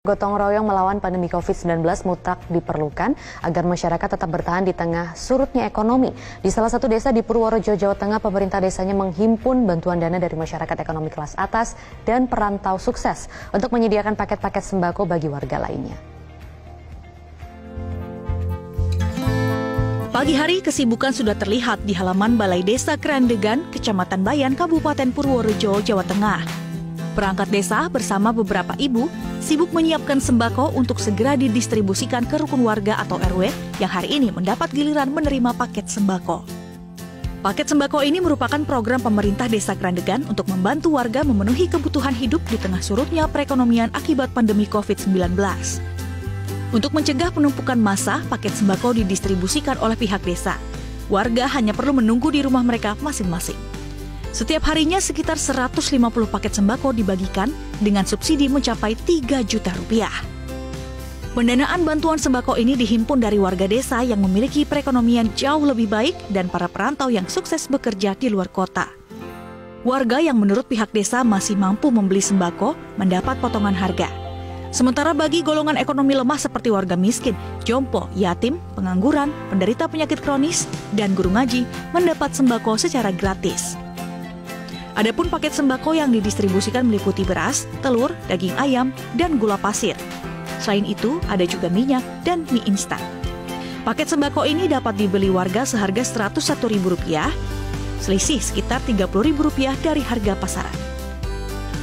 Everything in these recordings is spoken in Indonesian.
Gotong royong melawan pandemi COVID-19 mutlak diperlukan agar masyarakat tetap bertahan di tengah surutnya ekonomi. Di salah satu desa di Purworejo, Jawa Tengah, pemerintah desanya menghimpun bantuan dana dari masyarakat ekonomi kelas atas dan perantau sukses untuk menyediakan paket-paket sembako bagi warga lainnya. Pagi hari kesibukan sudah terlihat di halaman Balai Desa Kerandegan, Kecamatan Bayan, Kabupaten Purworejo, Jawa Tengah. Perangkat desa bersama beberapa ibu sibuk menyiapkan sembako untuk segera didistribusikan ke rukun warga atau RW yang hari ini mendapat giliran menerima paket sembako. Paket sembako ini merupakan program pemerintah Desa Kerandegan untuk membantu warga memenuhi kebutuhan hidup di tengah surutnya perekonomian akibat pandemi COVID-19. Untuk mencegah penumpukan massa, paket sembako didistribusikan oleh pihak desa. Warga hanya perlu menunggu di rumah mereka masing-masing. Setiap harinya sekitar 150 paket sembako dibagikan dengan subsidi mencapai 3 juta rupiah. Pendanaan bantuan sembako ini dihimpun dari warga desa yang memiliki perekonomian jauh lebih baik dan para perantau yang sukses bekerja di luar kota. Warga yang menurut pihak desa masih mampu membeli sembako mendapat potongan harga. Sementara bagi golongan ekonomi lemah seperti warga miskin, jompo, yatim, pengangguran, penderita penyakit kronis, dan guru ngaji mendapat sembako secara gratis. Adapun paket sembako yang didistribusikan meliputi beras, telur, daging ayam, dan gula pasir. Selain itu, ada juga minyak dan mie instan. Paket sembako ini dapat dibeli warga seharga Rp101.000, selisih sekitar Rp30.000 dari harga pasaran.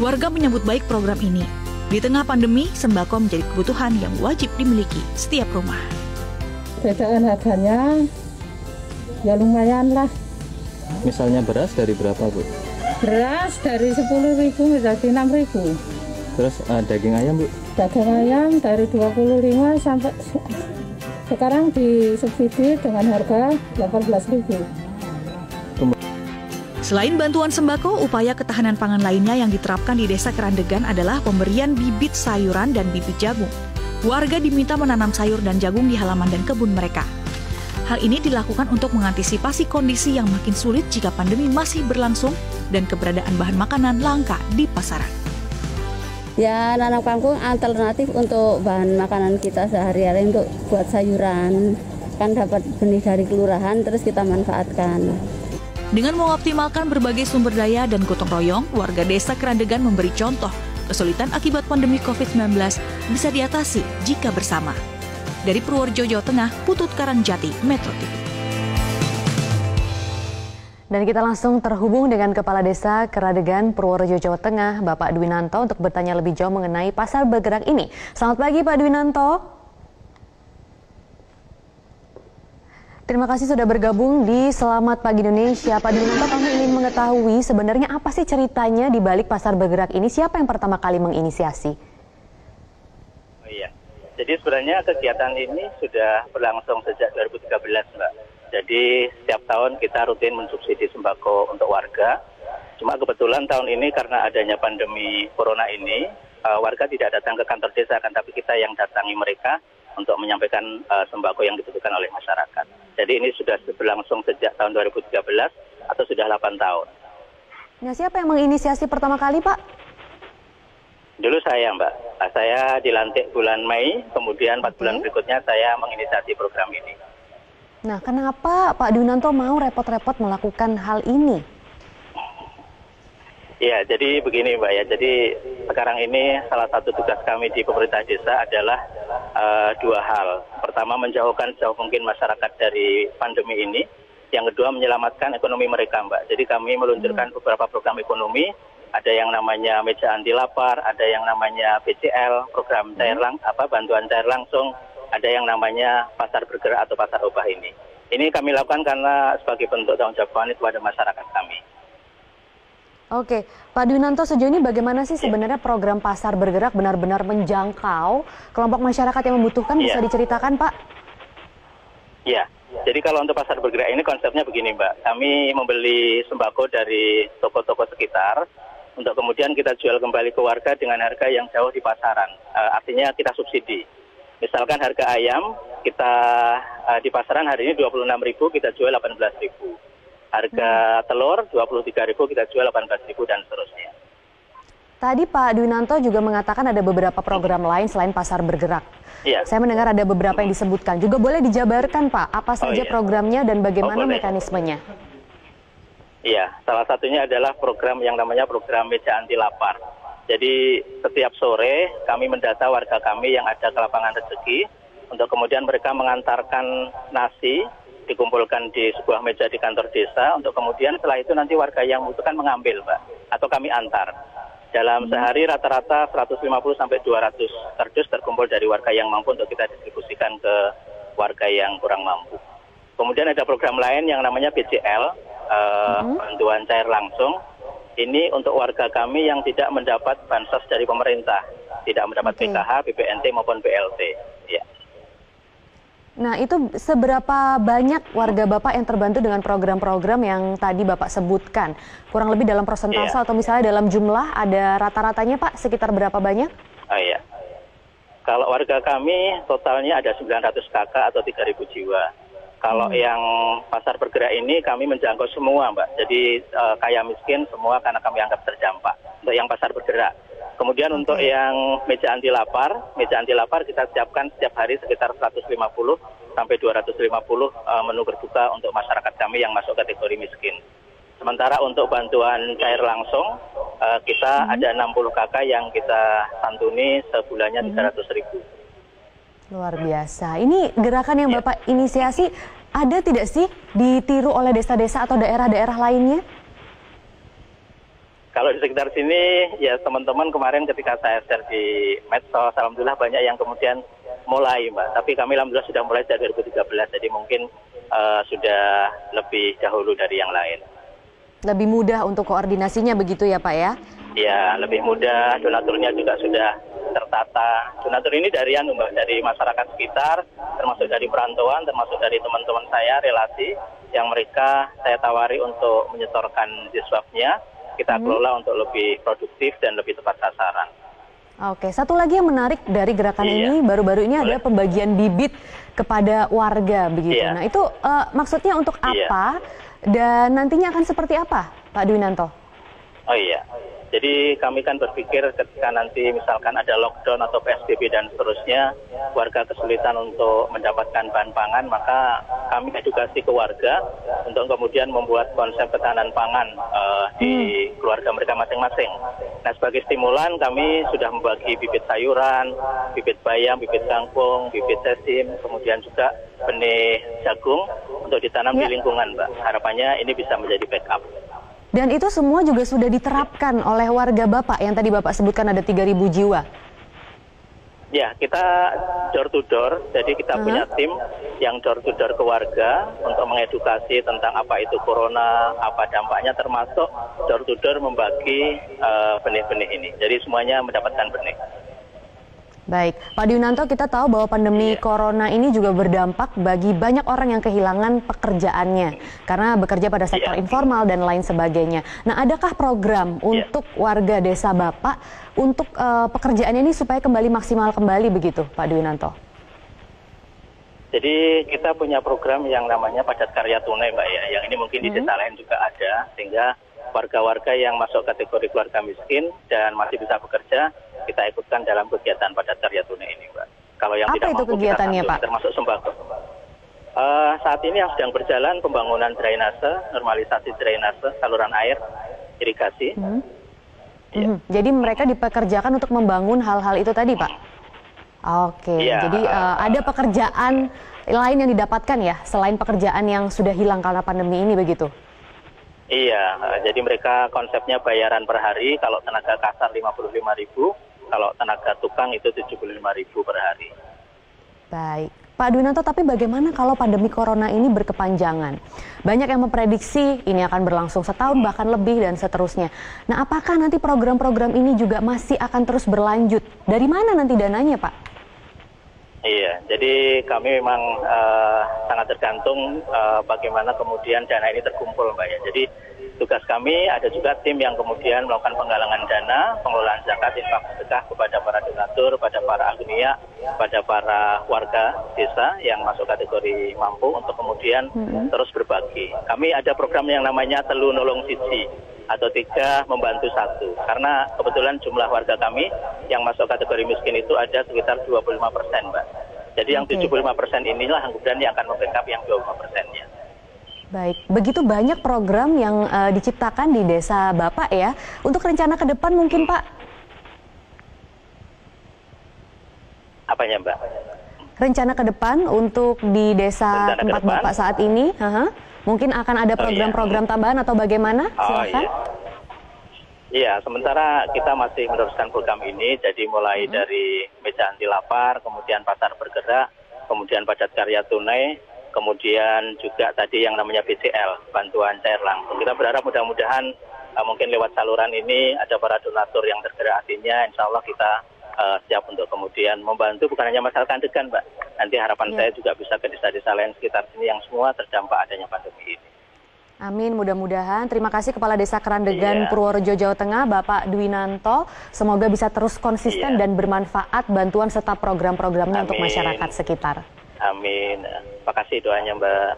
Warga menyambut baik program ini. Di tengah pandemi, sembako menjadi kebutuhan yang wajib dimiliki setiap rumah. Bedaan harganya ya lumayan lah. Misalnya beras dari berapa, Bu? Beras dari 10.000 menjadi 6.000. Terus daging ayam, Bu? Daging ayam dari 25 sampai sekarang disubsidi dengan harga 18.000. Selain bantuan sembako, upaya ketahanan pangan lainnya yang diterapkan di Desa Kerandegan adalah pemberian bibit sayuran dan bibit jagung. Warga diminta menanam sayur dan jagung di halaman dan kebun mereka. Hal ini dilakukan untuk mengantisipasi kondisi yang makin sulit jika pandemi masih berlangsung dan keberadaan bahan makanan langka di pasaran. Ya, nanam kangkung alternatif untuk bahan makanan kita sehari-hari untuk buat sayuran. Kan dapat benih dari kelurahan, terus kita manfaatkan. Dengan mengoptimalkan berbagai sumber daya dan gotong royong, warga Desa Kerandegan memberi contoh kesulitan akibat pandemi COVID-19 bisa diatasi jika bersama. Dari Purworejo, Jawa Tengah, Putut Karangjati, Metro TV. Dan kita langsung terhubung dengan Kepala Desa Kerandegan, Purworejo, Jawa Tengah, Bapak Dwinanto, untuk bertanya lebih jauh mengenai pasar bergerak ini. Selamat pagi, Pak Dwinanto. Terima kasih sudah bergabung di Selamat Pagi Indonesia. Pak Dwinanto, kami ingin mengetahui sebenarnya apa sih ceritanya di balik pasar bergerak ini? Siapa yang pertama kali menginisiasi? Oh iya, jadi sebenarnya kegiatan ini sudah berlangsung sejak 2013, Mbak. Jadi setiap tahun kita rutin mensubsidi sembako untuk warga. Cuma kebetulan tahun ini karena adanya pandemi corona ini, warga tidak datang ke kantor desa, kan, tapi kita yang datangi mereka untuk menyampaikan sembako yang dibutuhkan oleh masyarakat. Jadi ini sudah berlangsung sejak tahun 2013 atau sudah 8 tahun. Nah, siapa yang menginisiasi pertama kali, Pak? Dulu saya, Mbak. Saya dilantik bulan Mei, kemudian 4 bulan berikutnya saya menginisiasi program ini. Nah, kenapa Pak Dwinanto mau repot-repot melakukan hal ini? Ya, jadi begini, Mbak ya. Jadi sekarang ini salah satu tugas kami di pemerintah desa adalah dua hal. Pertama, menjauhkan sejauh mungkin masyarakat dari pandemi ini. Yang kedua, menyelamatkan ekonomi mereka, Mbak. Jadi kami meluncurkan beberapa program ekonomi. Ada yang namanya meja anti lapar, ada yang namanya BCL, program bantuan cair langsung, ada yang namanya pasar bergerak atau pasar obah ini. Ini kami lakukan karena sebagai bentuk tanggung jawab kami kepada masyarakat kami. Oke, Pak Dwinanto, sejauh ini bagaimana sih sebenarnya program pasar bergerak benar-benar menjangkau kelompok masyarakat yang membutuhkan? Bisa diceritakan, Pak? Iya, jadi kalau untuk pasar bergerak ini konsepnya begini, Mbak. Kami membeli sembako dari toko-toko sekitar untuk kemudian kita jual kembali ke warga dengan harga yang jauh di pasaran. Artinya kita subsidi. Misalkan harga ayam kita di pasaran hari ini 26.000, kita jual 18.000. Harga telur 23.000, kita jual 18.000 dan seterusnya. tadi Pak Dwinanto juga mengatakan ada beberapa program lain selain Pasar Bergerak. Iya. Saya mendengar ada beberapa yang disebutkan. Juga boleh dijabarkan Pak, apa saja programnya dan bagaimana mekanismenya? Iya, salah satunya adalah program yang namanya program meja anti lapar. Jadi setiap sore kami mendata warga kami yang ada ke lapangan rezeki untuk kemudian mereka mengantarkan nasi, dikumpulkan di sebuah meja di kantor desa, untuk kemudian setelah itu nanti warga yang membutuhkan mengambil, Mbak, atau kami antar. Dalam sehari rata-rata 150 sampai 200 kardus terkumpul dari warga yang mampu untuk kita distribusikan ke warga yang kurang mampu. Kemudian ada program lain yang namanya BCL, bantuan cair langsung. Ini untuk warga kami yang tidak mendapat bansos dari pemerintah, tidak mendapat PKH, BPNT maupun BLT. Ya. Nah, itu seberapa banyak warga Bapak yang terbantu dengan program-program yang tadi Bapak sebutkan? Kurang lebih dalam persentase atau misalnya dalam jumlah, ada rata-ratanya Pak, sekitar berapa banyak? Oh iya. Kalau warga kami totalnya ada 900 KK atau 3.000 jiwa. Kalau yang pasar bergerak ini kami menjangkau semua, Mbak. Jadi kaya miskin semua karena kami anggap terdampak. Untuk yang pasar bergerak. Kemudian untuk yang meja anti lapar kita siapkan setiap hari sekitar 150 sampai 250 menu berbuka untuk masyarakat kami yang masuk kategori miskin. Sementara untuk bantuan cair langsung kita ada 60 KK yang kita santuni sebulannya 300.000. Luar biasa. Ini gerakan yang Bapak inisiasi ada tidak sih ditiru oleh desa-desa atau daerah-daerah lainnya? Kalau di sekitar sini, ya teman-teman kemarin ketika saya share di medsos, alhamdulillah banyak yang kemudian mulai, Mbak. Tapi kami alhamdulillah sudah mulai dari 2013, jadi mungkin sudah lebih dahulu dari yang lain. Lebih mudah untuk koordinasinya begitu ya Pak ya? Ya, lebih mudah, donaturnya juga sudah tertata. Donatur ini dari Mbak, dari masyarakat sekitar, termasuk dari perantauan, termasuk dari teman-teman saya, relasi, yang mereka saya tawari untuk menyetorkan siswapnya. Kita kelola untuk lebih produktif dan lebih tepat sasaran. Oke, satu lagi yang menarik dari gerakan ini baru-baru ini ada pembagian bibit kepada warga begitu. Nah itu maksudnya untuk apa dan nantinya akan seperti apa, Pak Dwinanto? Oh iya, jadi kami kan berpikir ketika nanti misalkan ada lockdown atau PSBB dan seterusnya, warga kesulitan untuk mendapatkan bahan pangan, maka kami edukasi ke warga untuk kemudian membuat konsep ketahanan pangan di keluarga mereka masing-masing. Nah, sebagai stimulan kami sudah membagi bibit sayuran, bibit bayam, bibit kangkung, bibit sesim, kemudian juga benih jagung untuk ditanam di lingkungan, Mbak. Harapannya ini bisa menjadi backup. Dan itu semua juga sudah diterapkan oleh warga Bapak yang tadi Bapak sebutkan ada 3.000 jiwa. Ya, kita door to door, jadi kita punya tim yang door to door ke warga untuk mengedukasi tentang apa itu corona, apa dampaknya, termasuk door to door membagi benih-benih ini. Jadi semuanya mendapatkan benih. Baik, Pak Dwinanto, kita tahu bahwa pandemi corona ini juga berdampak bagi banyak orang yang kehilangan pekerjaannya karena bekerja pada sektor informal dan lain sebagainya. Nah, adakah program untuk warga desa Bapak untuk pekerjaannya ini supaya kembali maksimal kembali begitu, Pak Dwinanto? Jadi kita punya program yang namanya Padat Karya Tunai, Mbak ya. Yang ini mungkin di desa lain juga ada, sehingga warga-warga yang masuk kategori keluarga miskin dan masih bisa bekerja, kita ikutkan dalam kegiatan Padat Karya Tunai ini, Mbak. Kalau yang apa tidak itu mampu, kegiatannya, kita Pak? Termasuk sembako. Saat ini yang sedang berjalan pembangunan drainase, normalisasi drainase, saluran air, irigasi. Jadi mereka dipekerjakan untuk membangun hal-hal itu tadi, Pak? Oke, jadi ada pekerjaan lain yang didapatkan ya, selain pekerjaan yang sudah hilang karena pandemi ini begitu? Iya, jadi mereka konsepnya bayaran per hari, kalau tenaga kasar 55.000, kalau tenaga tukang itu 75.000 per hari. Baik, Pak Dwinanto, tapi bagaimana kalau pandemi corona ini berkepanjangan? Banyak yang memprediksi ini akan berlangsung setahun bahkan lebih dan seterusnya. Nah, apakah nanti program-program ini juga masih akan terus berlanjut? Dari mana nanti dananya, Pak? Iya, jadi kami memang sangat tergantung bagaimana kemudian dana ini terkumpul, Mbak ya. Jadi tugas kami ada juga tim yang kemudian melakukan penggalangan dana, pengelolaan zakat, infak sedekah kepada para donatur, pada para agniya, pada para warga desa yang masuk kategori mampu untuk kemudian terus berbagi. Kami ada program yang namanya Telu Nolong Siji. atau 3 membantu 1. Karena kebetulan jumlah warga kami yang masuk kategori miskin itu ada sekitar 25%, Mbak. Jadi yang 75% inilah kemudian yang akan membackup yang 25%-nya. Baik, begitu banyak program yang diciptakan di desa Bapak ya. Untuk rencana ke depan mungkin Pak? Apanya, Mbak? Rencana ke depan untuk di desa tempat Bapak saat ini, mungkin akan ada program-program tambahan atau bagaimana? Silakan. Iya, sementara kita masih meneruskan program ini, jadi mulai dari meja anti lapar, kemudian pasar bergerak, kemudian padat karya tunai, kemudian juga tadi yang namanya BCL, bantuan cair langsung. Kita berharap mudah-mudahan mungkin lewat saluran ini ada para donatur yang tergerak hatinya, insya Allah kita siap untuk kemudian membantu bukan hanya masyarakat Krandegan, Mbak. Nanti harapan saya juga bisa ke desa-desa lain sekitar sini yang semua terdampak adanya pandemi ini. Amin, mudah-mudahan. Terima kasih Kepala Desa Krandegan, Purworejo, Jawa Tengah, Bapak Dwinanto. Semoga bisa terus konsisten dan bermanfaat bantuan serta program-programnya untuk masyarakat sekitar. Amin. Terima kasih doanya, Mbak.